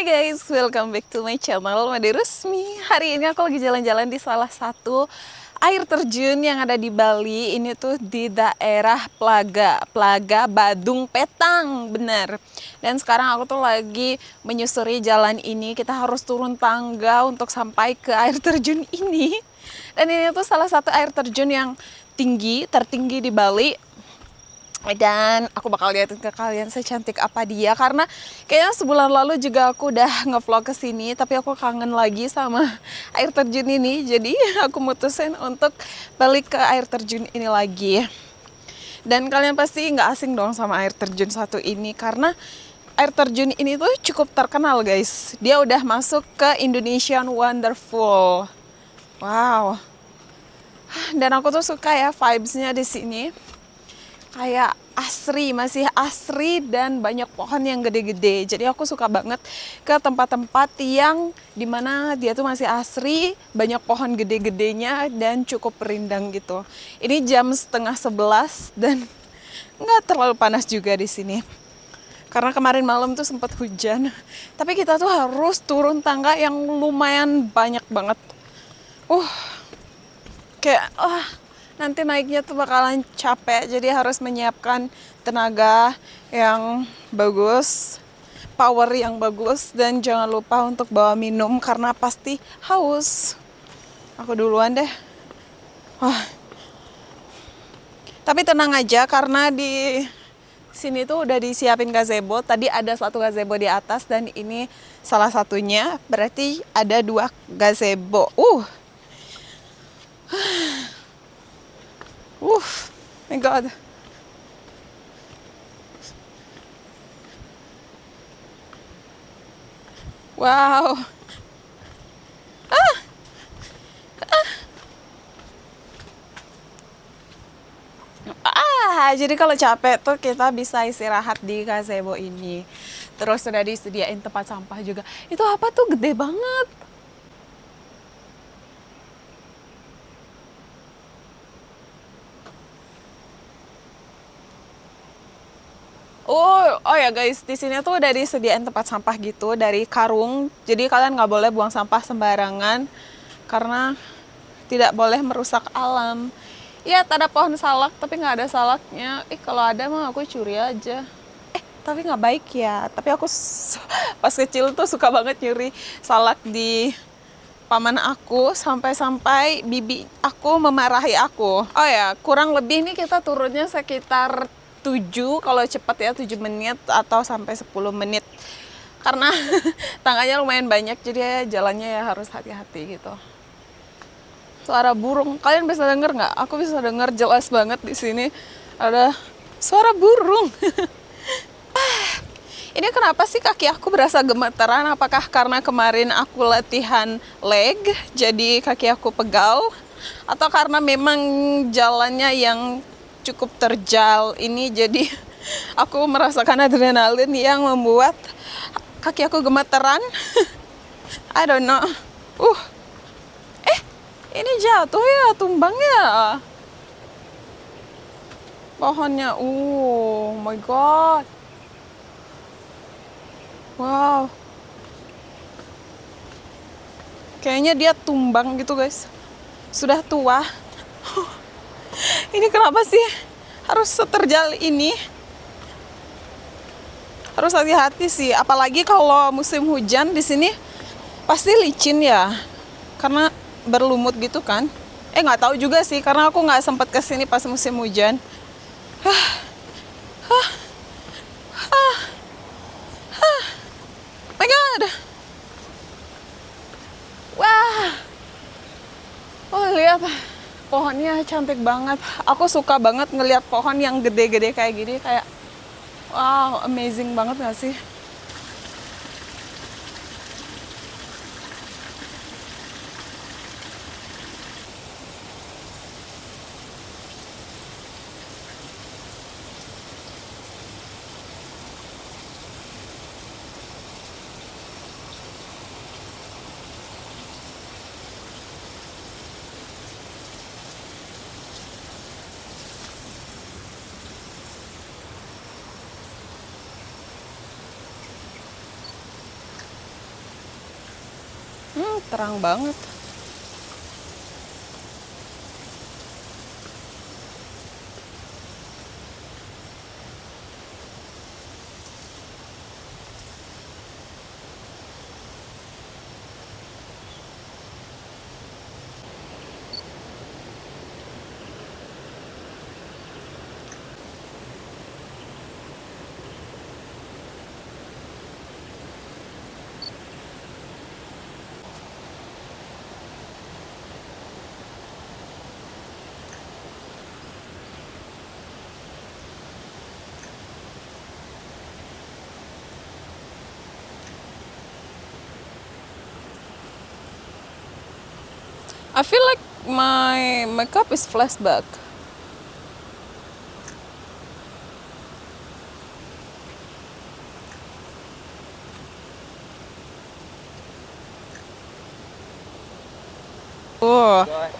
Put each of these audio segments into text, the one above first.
Hai guys, welcome back to my channel Made Rusmi. Hari ini aku lagi jalan-jalan di salah satu air terjun yang ada di Bali. Ini tuh di daerah Plaga Badung Petang, bener. Dan sekarang aku tuh lagi menyusuri jalan ini. Kita harus turun tangga untuk sampai ke air terjun ini. Dan ini tuh salah satu air terjun yang tertinggi di Bali. Dan aku bakal liatin ke kalian secantik apa dia, karena kayaknya sebulan lalu juga aku udah ngevlog ke sini, tapi aku kangen lagi sama air terjun ini. Jadi aku mutusin untuk balik ke air terjun ini lagi. Dan kalian pasti nggak asing dong sama air terjun satu ini, karena air terjun ini tuh cukup terkenal guys. Dia udah masuk ke Indonesian Wonderful. Wow. Dan aku tuh suka ya vibes-nya di sini. Kayak asri, masih asri dan banyak pohon yang gede-gede. Jadi aku suka banget ke tempat-tempat yang dimana dia tuh masih asri, banyak pohon gede-gedenya dan cukup rindang gitu. Ini jam 10:30 dan nggak terlalu panas juga di sini. Karena kemarin malam tuh sempat hujan. Tapi kita tuh harus turun tangga yang lumayan banyak banget. Kayak nanti naiknya tuh bakalan capek, jadi harus menyiapkan tenaga yang bagus, power yang bagus, dan jangan lupa untuk bawa minum karena pasti haus. Aku duluan deh. Tapi tenang aja karena di sini tuh udah disiapin gazebo. Tadi ada satu gazebo di atas dan ini salah satunya, berarti ada 2 gazebo. My God. Wow. Jadi kalau capek tuh kita bisa istirahat di gazebo ini. Terus sudah disediain tempat sampah juga. Itu apa tuh, gede banget. Oh ya guys, di sini tuh udah disediain tempat sampah gitu dari karung. Jadi kalian nggak boleh buang sampah sembarangan karena tidak boleh merusak alam. Ya, ada pohon salak tapi nggak ada salaknya. Kalau ada mah aku curi aja. Tapi nggak baik ya. Tapi aku pas kecil tuh suka banget nyuri salak di paman aku, sampai-sampai bibi aku memarahi aku. Oh ya, kurang lebih nih kita turunnya sekitar 7, kalau cepat ya 7 menit atau sampai 10 menit. Karena tangganya lumayan banyak, jadi jalannya ya harus hati-hati gitu. Suara burung, kalian bisa denger nggak? Aku bisa denger jelas banget di sini ada suara burung. Ini kenapa sih kaki aku berasa gemetaran? Apakah karena kemarin aku latihan leg, jadi kaki aku pegal? Atau karena memang jalannya yang cukup terjal ini, jadi aku merasakan adrenalin yang membuat kaki aku gemetaran? I don't know. Ini jatuh ya, tumbang ya pohonnya. Oh my God. Wow. Kayaknya dia tumbang gitu guys. Sudah tua. Ini kenapa sih harus seterjal ini? Harus hati-hati sih, apalagi kalau musim hujan di sini pasti licin ya. Karena berlumut gitu kan. Nggak tahu juga sih karena aku nggak sempat kesini pas musim hujan. My God. Wah. Lihat pohonnya cantik banget. Aku suka banget ngelihat pohon yang gede-gede kayak gini, kayak wow, amazing banget gak sih? Terang banget. I feel like my makeup is flashback.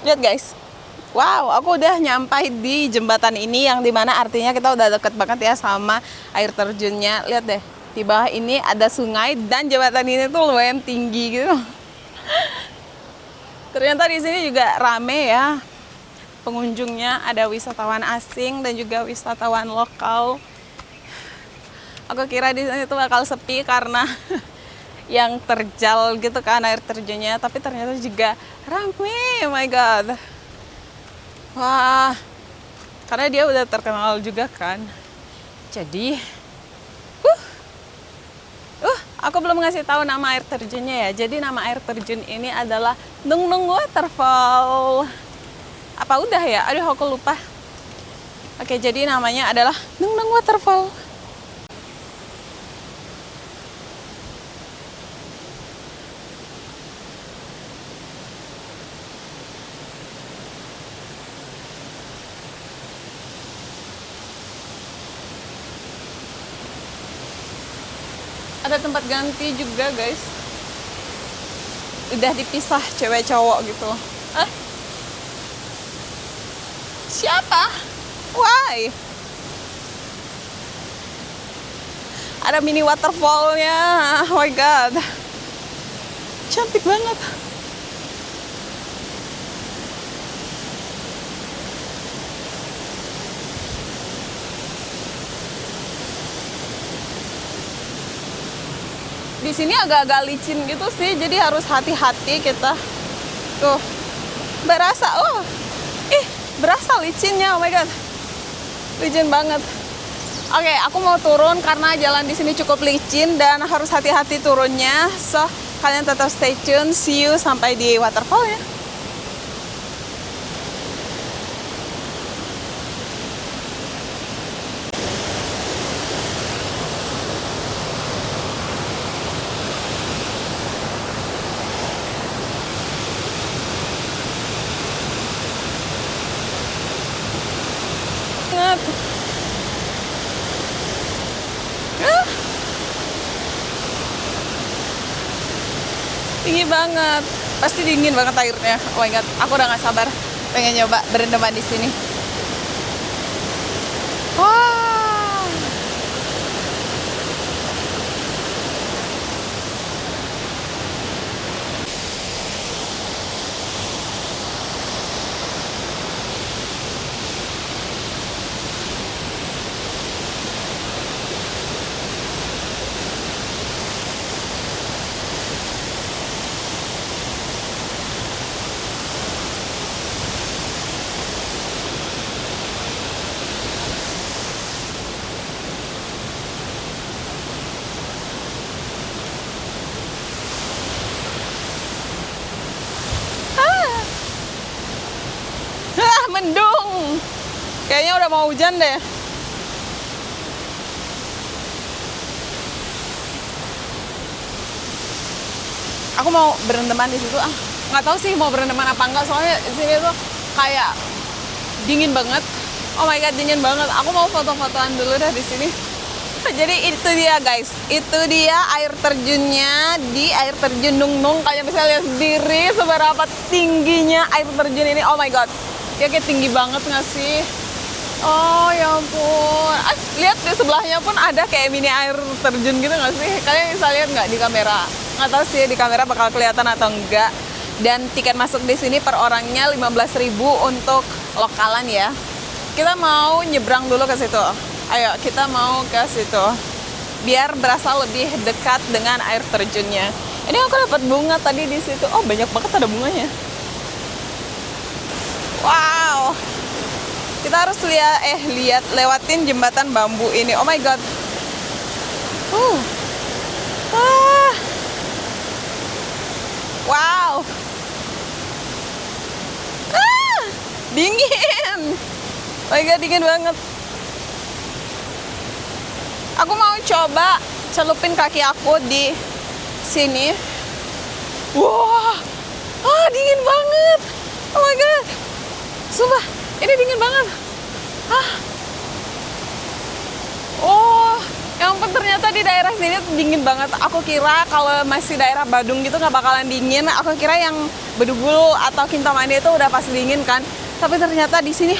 Lihat guys. Wow, aku udah nyampai di jembatan ini yang dimana artinya kita udah deket banget ya sama air terjunnya. Lihat deh, di bawah ini ada sungai dan jembatan ini tuh lumayan tinggi gitu. Ternyata di sini juga rame ya pengunjungnya, ada wisatawan asing dan juga wisatawan lokal. Aku kira di sini tuh bakal sepi karena yang terjal gitu kan air terjunnya, tapi ternyata juga rame. Oh my god. Wah, karena dia udah terkenal juga kan. Jadi, aku belum ngasih tahu nama air terjunnya ya. Jadi nama air terjun ini adalah Nung Nung Waterfall. Apa udah ya? Aduh, aku lupa. Oke, jadi namanya adalah Nung Nung Waterfall. Ada tempat ganti juga guys. Udah dipisah cewek cowok gitu. Siapa? Why? Ada mini waterfallnya. Oh my god. Cantik banget. Di sini agak-agak licin gitu sih, jadi harus hati-hati kita. Tuh, berasa, berasa licinnya, oh my god, licin banget. Oke, aku mau turun karena jalan di sini cukup licin dan harus hati-hati turunnya. So, kalian tetap stay tune, see you sampai di waterfall ya. Tinggi banget, pasti dingin banget airnya. Oh my god, aku udah nggak sabar pengen nyoba berendaman di sini. Wah, mendung. Kayaknya udah mau hujan deh. Aku mau berendaman di situ. Nggak tahu sih mau berendaman apa enggak. Soalnya di sini tuh kayak dingin banget. Oh my god, dingin banget. Aku mau foto-fotoan dulu dah di sini. Jadi itu dia guys, itu dia air terjunnya di air terjun Nung Nung. Kalian bisa lihat sendiri seberapa tingginya air terjun ini. Oh my god, ya kayak tinggi banget nggak sih? Oh ya ampun, lihat di sebelahnya pun ada kayak mini air terjun gitu nggak sih? Kalian bisa lihat nggak di kamera? Nggak tahu sih di kamera bakal kelihatan atau enggak. Dan tiket masuk di sini per orangnya 15.000 untuk lokalan ya. Kita mau nyebrang dulu ke situ. Ayo, kita mau ke situ. Biar berasa lebih dekat dengan air terjunnya. Ini aku dapat bunga tadi di situ. Oh, banyak banget ada bunganya. Wow. Kita harus lihat lewatin jembatan bambu ini. Oh my god. Ah. Wow. Ah, dingin. Oh my god, dingin banget. Aku mau coba celupin kaki aku di sini. Wah. Ah, dingin banget. Oh my god. Sumpah, ini dingin banget. Ah. Oh, yang ampun, ternyata di daerah sini tuh dingin banget. Aku kira kalau masih daerah Badung gitu nggak bakalan dingin. Aku kira yang Bedugul atau Kintamani itu udah pasti dingin kan. Tapi ternyata di sini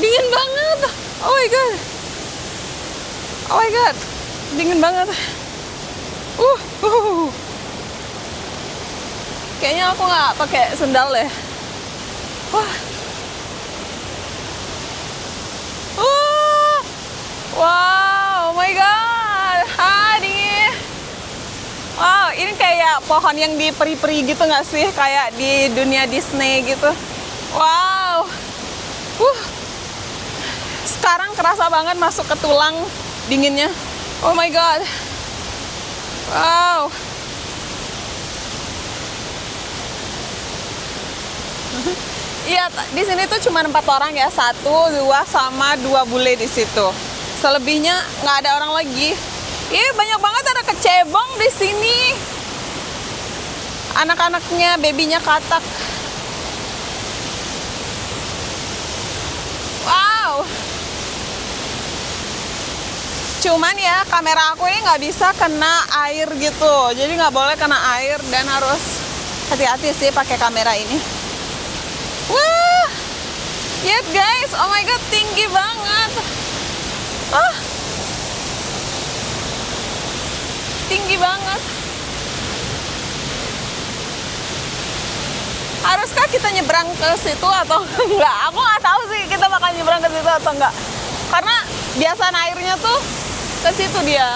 dingin banget. Oh my god. Oh my god. Dingin banget. Kayaknya aku nggak pakai sendal deh. Wah. Wow, oh my god. Dingin. Wow, ini kayak pohon yang di peri-peri gitu nggak sih? Kayak di dunia Disney gitu. Wow. Sekarang kerasa banget masuk ke tulang dinginnya. Oh my god. Wow. Iya, di sini tuh cuma 4 orang ya, 1, 2, sama 2 bule di situ. Selebihnya nggak ada orang lagi. Ih, banyak banget ada kecebong di sini. Anak-anaknya, babynya katak. Wow. Cuman ya, kamera aku ini nggak bisa kena air gitu. Jadi nggak boleh kena air dan harus hati-hati sih pakai kamera ini. Wah, lihat guys, oh my god, tinggi banget. Tinggi banget. Haruskah kita nyebrang ke situ atau enggak? Aku nggak tahu sih kita bakal nyebrang ke situ atau enggak. Karena biasanya airnya tuh ke situ dia.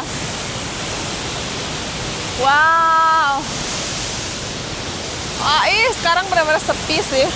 Wow. Sekarang benar-benar sepi sih.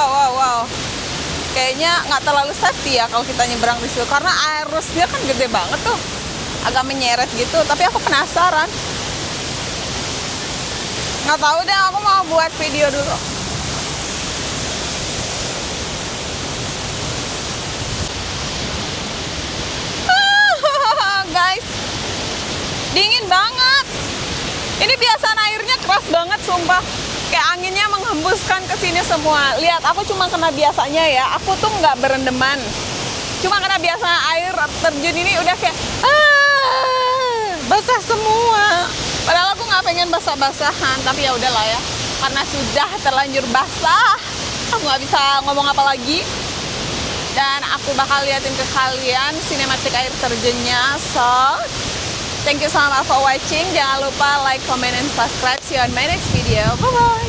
Wow. Kayaknya nggak terlalu safety ya kalau kita nyebrang di situ. Karena arusnya kan gede banget tuh. Agak menyeret gitu. Tapi aku penasaran. Nggak tahu deh, aku mau buat video dulu. Guys, dingin banget. Ini biasanya airnya keras banget, sumpah. Kayak anginnya menghembuskan ke sini semua. Lihat, aku cuma kena biasanya ya. Aku tuh nggak berendeman. Cuma kena biasa air terjun ini udah kayak basah semua. Padahal aku nggak pengen basah-basahan, tapi ya udahlah ya. Karena sudah terlanjur basah, aku nggak bisa ngomong apa lagi. Dan aku bakal liatin ke kalian sinematik air terjunnya. So, thank you so much for watching. Jangan lupa like, comment, and subscribe. See you on my next video. Bye-bye.